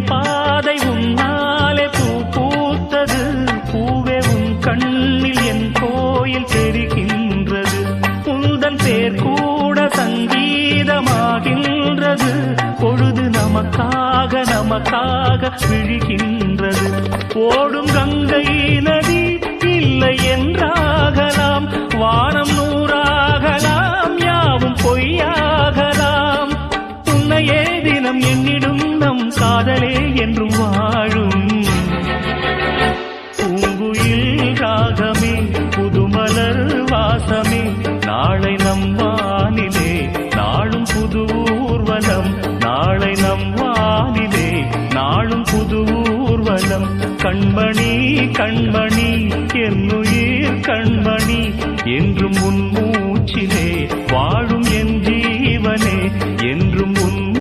என் பாதை உன்னாலே பூ பூத்தது. பூவே உன் கண்ணில் என் கோயில் தெரிகின்றது. உந்தன் பேர் கூட சங்கீதமாகின்றது. பொழுது நமக்காக நமக்காக விழுகின்றது. ஓடும் கங்கை நதி இல்லை என்றாகலாம். வானம் நூறாகலாம், யாவும் பொய்யாகலாம். உன்னையே தினம் எண்ணிடும் நம் காதலே என்றும் வாழும். பூங்குயில் ராகமே, புதுமலர் வாசமே, நாளை நம் வானிலே நாளும் புது ஊர்வலம். நாளை நம் வானிலே நாளும் புது ஊர்வலம். கண்மணி